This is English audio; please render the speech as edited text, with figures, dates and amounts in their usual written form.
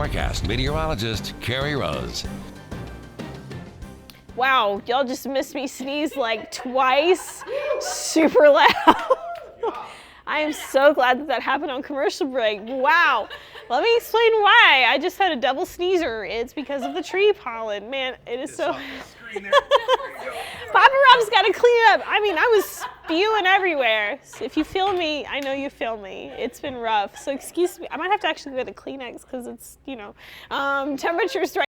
Forecast meteorologist Carrie Rose. Wow, y'all just missed me sneeze like twice, super loud. I am so glad that happened on commercial break. Wow. Let me explain why. I just had a double sneezer. It's because of the tree pollen. Man, it is so... Papa Rob's got to clean up. I mean, I was spewing everywhere. So if you feel me, I know you feel me. It's been rough. So excuse me. I might have to actually get a Kleenex because it's, temperatures right